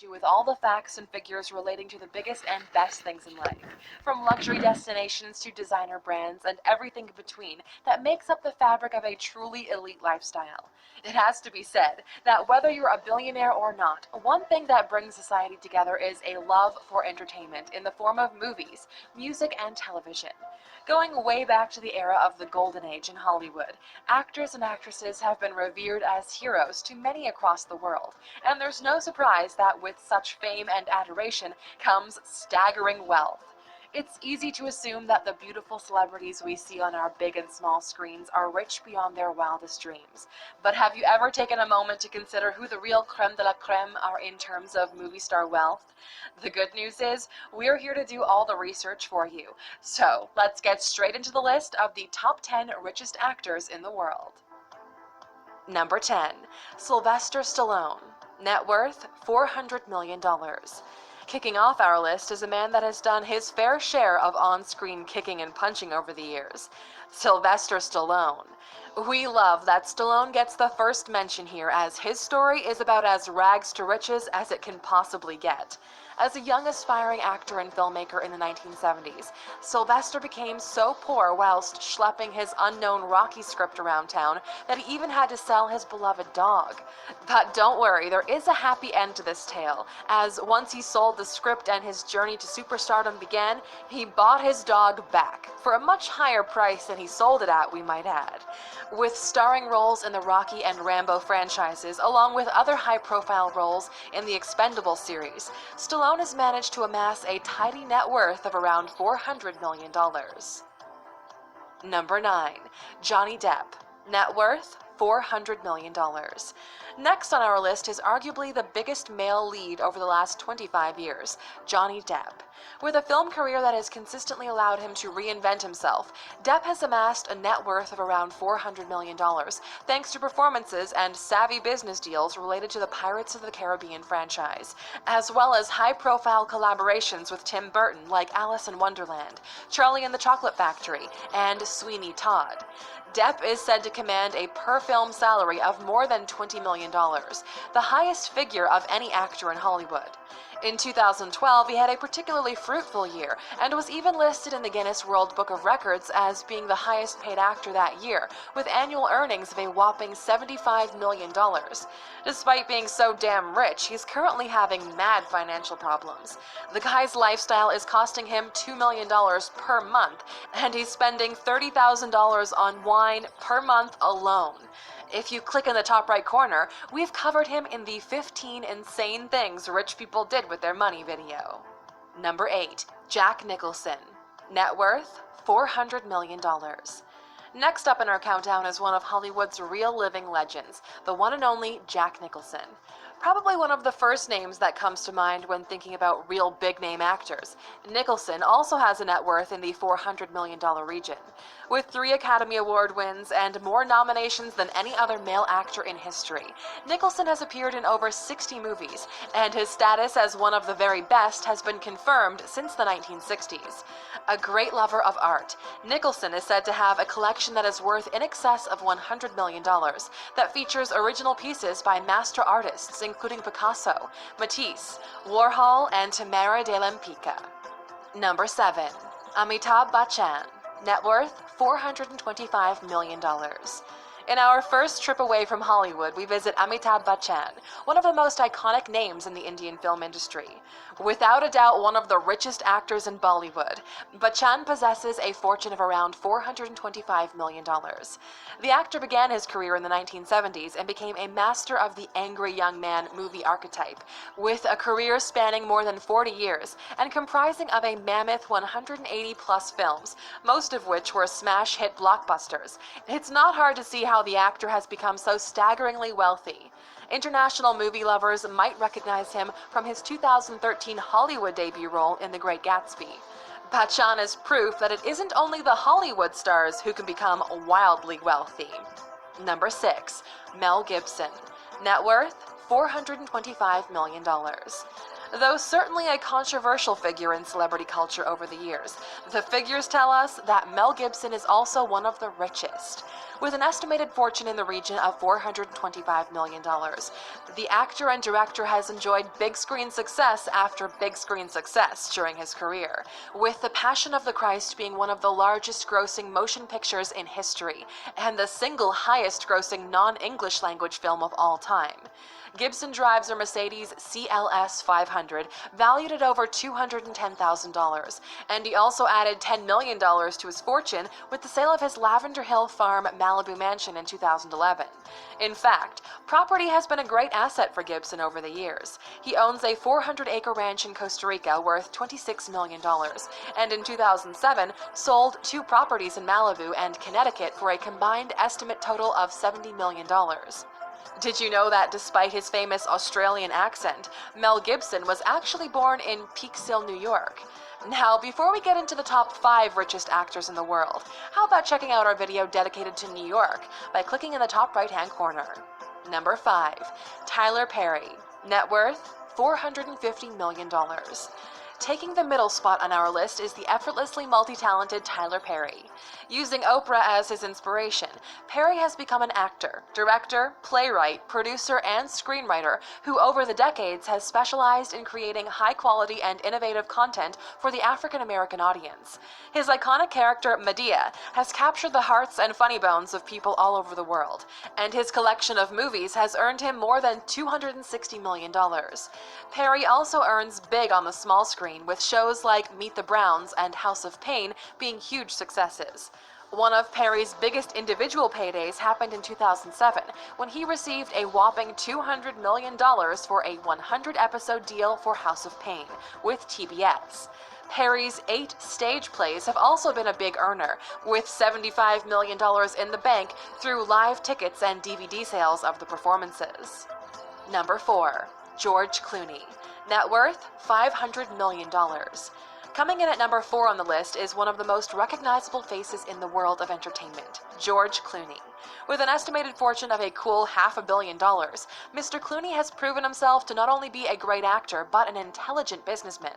You with all the facts and figures relating to the biggest and best things in life, from luxury destinations to designer brands and everything in between that makes up the fabric of a truly elite lifestyle. It has to be said that whether you're a billionaire or not, one thing that brings society together is a love for entertainment in the form of movies, music, and television. Going way back to the era of the Golden Age in Hollywood, actors and actresses have been revered as heroes to many across the world, and there's no surprise that with such fame and adoration comes staggering wealth. It's easy to assume that the beautiful celebrities we see on our big and small screens are rich beyond their wildest dreams. But have you ever taken a moment to consider who the real creme de la creme are in terms of movie star wealth? The good news is, we're here to do all the research for you. So, let's get straight into the list of the top 10 richest actors in the world. Number 10. Sylvester Stallone. Net worth $400 million. Kicking off our list is a man that has done his fair share of on-screen kicking and punching over the years. Sylvester Stallone. We love that Stallone gets the first mention here, as his story is about as rags to riches as it can possibly get. As a young aspiring actor and filmmaker in the 1970s, Sylvester became so poor whilst schlepping his unknown Rocky script around town that he even had to sell his beloved dog. But don't worry, there is a happy end to this tale, as once he sold the script and his journey to superstardom began, he bought his dog back, for a much higher price than he sold it at, we might add. With starring roles in the Rocky and Rambo franchises, along with other high-profile roles in the Expendables series, Stallone has managed to amass a tidy net worth of around $400 million. Number 9. Johnny Depp. Net worth $400 million. Next on our list is arguably the biggest male lead over the last 25 years, Johnny Depp. With a film career that has consistently allowed him to reinvent himself, Depp has amassed a net worth of around $400 million, thanks to performances and savvy business deals related to the Pirates of the Caribbean franchise, as well as high-profile collaborations with Tim Burton like Alice in Wonderland, Charlie and the Chocolate Factory, and Sweeney Todd. Depp is said to command a per-film salary of more than $20 million, the highest figure of any actor in Hollywood. In 2012, he had a particularly fruitful year, and was even listed in the Guinness World Book of Records as being the highest paid actor that year, with annual earnings of a whopping $75 million. Despite being so damn rich, he's currently having mad financial problems. The guy's lifestyle is costing him $2 million per month, and he's spending $30,000 on wine per month alone. If you click in the top right corner, we've covered him in the 15 insane things rich people did with their money video. Number 8. Jack Nicholson. Net worth $400 million. Next up in our countdown is one of Hollywood's real living legends, the one and only Jack Nicholson. Probably one of the first names that comes to mind when thinking about real big-name actors. Nicholson also has a net worth in the $400 million region. With 3 Academy Award wins and more nominations than any other male actor in history, Nicholson has appeared in over 60 movies, and his status as one of the very best has been confirmed since the 1960s. A great lover of art, Nicholson is said to have a collection that is worth in excess of $100 million that features original pieces by master artists including Picasso, Matisse, Warhol, and Tamara de Lempicka. Number 7. Amitabh Bachchan. Net worth $425 million. In our first trip away from Hollywood, we visit Amitabh Bachchan, one of the most iconic names in the Indian film industry. Without a doubt, one of the richest actors in Bollywood, Bachchan possesses a fortune of around $425 million. The actor began his career in the 1970s and became a master of the angry young man movie archetype, with a career spanning more than 40 years and comprising of a mammoth 180-plus films, most of which were smash hit blockbusters. It's not hard to see how the actor has become so staggeringly wealthy. International movie lovers might recognize him from his 2013 Hollywood debut role in The Great Gatsby. Bachchan is proof that it isn't only the Hollywood stars who can become wildly wealthy. Number 6. Mel Gibson. Net worth $425 million. Though certainly a controversial figure in celebrity culture over the years, the figures tell us that Mel Gibson is also one of the richest. With an estimated fortune in the region of $425 million, the actor and director has enjoyed big screen success after big screen success during his career, with The Passion of the Christ being one of the largest grossing motion pictures in history, and the single highest grossing non-English language film of all time. Gibson drives a Mercedes CLS 500, valued at over $210,000, and he also added $10 million to his fortune with the sale of his Lavender Hill Farm Malibu mansion in 2011. In fact, property has been a great asset for Gibson over the years. He owns a 400-acre ranch in Costa Rica worth $26 million, and in 2007 sold 2 properties in Malibu and Connecticut for a combined estimate total of $70 million. Did you know that despite his famous Australian accent, Mel Gibson was actually born in Peekskill, New York? Now, before we get into the top 5 richest actors in the world, how about checking out our video dedicated to New York by clicking in the top right-hand corner. Number 5. Tyler Perry. Net worth, $450 million. Taking the middle spot on our list is the effortlessly multi-talented Tyler Perry. Using Oprah as his inspiration, Perry has become an actor, director, playwright, producer, and screenwriter who over the decades has specialized in creating high-quality and innovative content for the African-American audience. His iconic character, Madea, has captured the hearts and funny bones of people all over the world, and his collection of movies has earned him more than $260 million. Perry also earns big on the small screen, with shows like Meet the Browns and House of Pain being huge successes. One of Perry's biggest individual paydays happened in 2007, when he received a whopping $200 million for a 100-episode deal for House of Pain with TBS. Perry's 8 stage plays have also been a big earner, with $75 million in the bank through live tickets and DVD sales of the performances. Number 4. George Clooney. Net worth, $500 million. Coming in at number 4 on the list is one of the most recognizable faces in the world of entertainment, George Clooney. With an estimated fortune of a cool $500 million, Mr. Clooney has proven himself to not only be a great actor, but an intelligent businessman.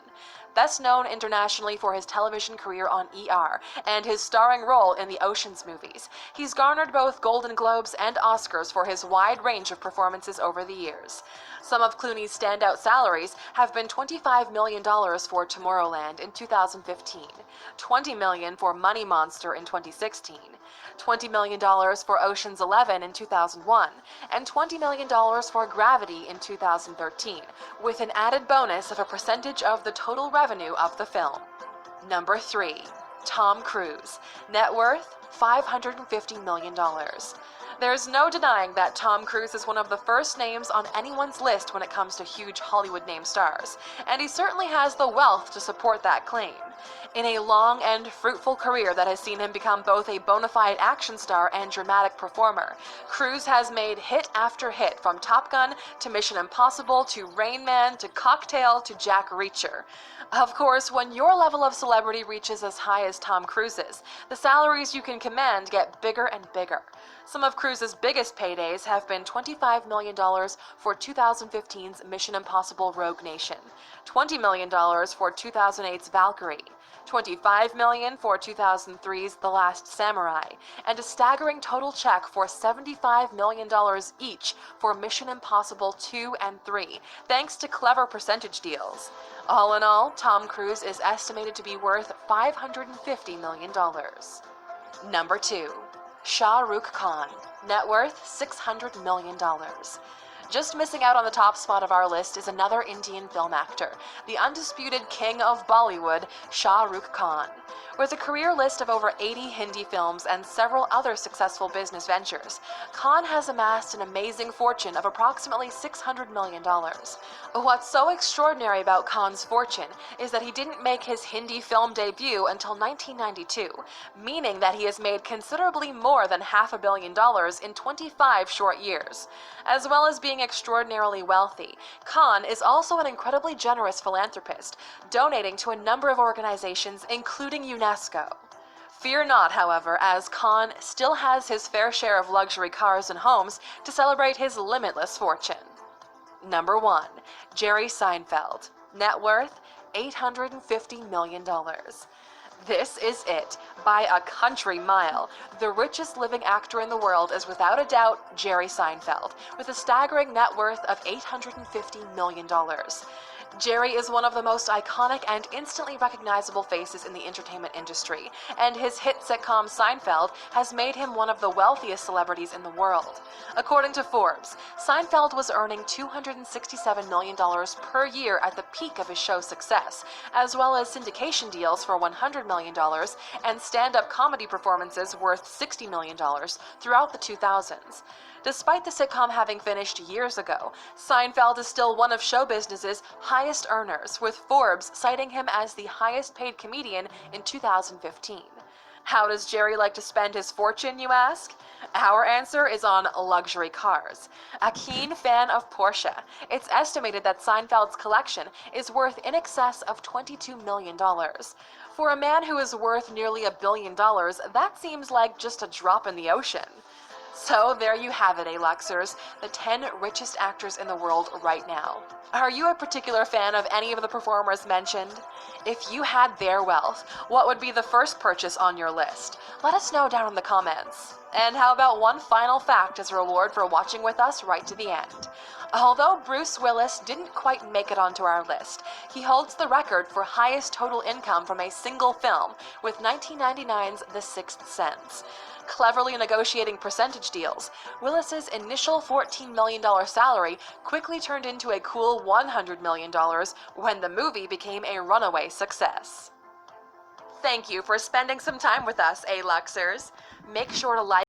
Best known internationally for his television career on ER and his starring role in the Ocean's movies, he's garnered both Golden Globes and Oscars for his wide range of performances over the years. Some of Clooney's standout salaries have been $25 million for Tomorrowland in 2015, $20 million for Money Monster in 2016, $20 million for Ocean's 11 in 2001, and $20 million for Gravity in 2013, with an added bonus of a percentage of the total revenue of the film. Number 3. Tom Cruise. Net worth, $550 million. There's no denying that Tom Cruise is one of the first names on anyone's list when it comes to huge Hollywood name stars, and he certainly has the wealth to support that claim. In a long and fruitful career that has seen him become both a bona fide action star and dramatic performer, Cruise has made hit after hit, from Top Gun to Mission Impossible to Rain Man to Cocktail to Jack Reacher. Of course, when your level of celebrity reaches as high as Tom Cruise's, the salaries you can command get bigger and bigger. Some of Cruise's biggest paydays have been $25 million for 2015's Mission Impossible Rogue Nation, $20 million for 2008's Valkyrie, $25 million for 2003's The Last Samurai, and a staggering total check for $75 million each for Mission Impossible 2 and 3, thanks to clever percentage deals. All in all, Tom Cruise is estimated to be worth $550 million. Number 2. Shah Rukh Khan. Net worth, $600 million. Just missing out on the top spot of our list is another Indian film actor, the undisputed king of Bollywood, Shah Rukh Khan. With a career list of over 80 Hindi films and several other successful business ventures, Khan has amassed an amazing fortune of approximately $600 million. What's so extraordinary about Khan's fortune is that he didn't make his Hindi film debut until 1992, meaning that he has made considerably more than $500 million in 25 short years. As well as being extraordinarily wealthy, Khan is also an incredibly generous philanthropist, donating to a number of organizations, including UNESCO. Fear not, however, as Khan still has his fair share of luxury cars and homes to celebrate his limitless fortune. Number 1. Jerry Seinfeld. Net worth $850 million. This is it. By a country mile, the richest living actor in the world is without a doubt Jerry Seinfeld, with a staggering net worth of $850 million. Jerry is one of the most iconic and instantly recognizable faces in the entertainment industry, and his hit sitcom Seinfeld has made him one of the wealthiest celebrities in the world. According to Forbes, Seinfeld was earning $267 million per year at the peak of his show's success, as well as syndication deals for $100 million and stand-up comedy performances worth $60 million throughout the 2000s. Despite the sitcom having finished years ago, Seinfeld is still one of show business's highest earners, with Forbes citing him as the highest paid comedian in 2015. How does Jerry like to spend his fortune, you ask? Our answer is on luxury cars. A keen fan of Porsche, it's estimated that Seinfeld's collection is worth in excess of $22 million. For a man who is worth nearly $1 billion, that seems like just a drop in the ocean. So there you have it, A-Luxers, the 10 richest actors in the world right now. Are you a particular fan of any of the performers mentioned? If you had their wealth, what would be the first purchase on your list? Let us know down in the comments. And how about one final fact as a reward for watching with us right to the end? Although Bruce Willis didn't quite make it onto our list, he holds the record for highest total income from a single film with 1999's The Sixth Sense. Cleverly negotiating percentage deals, Willis's initial $14 million salary quickly turned into a cool $100 million when the movie became a runaway success. Thank you for spending some time with us, A-Luxers. Make sure to like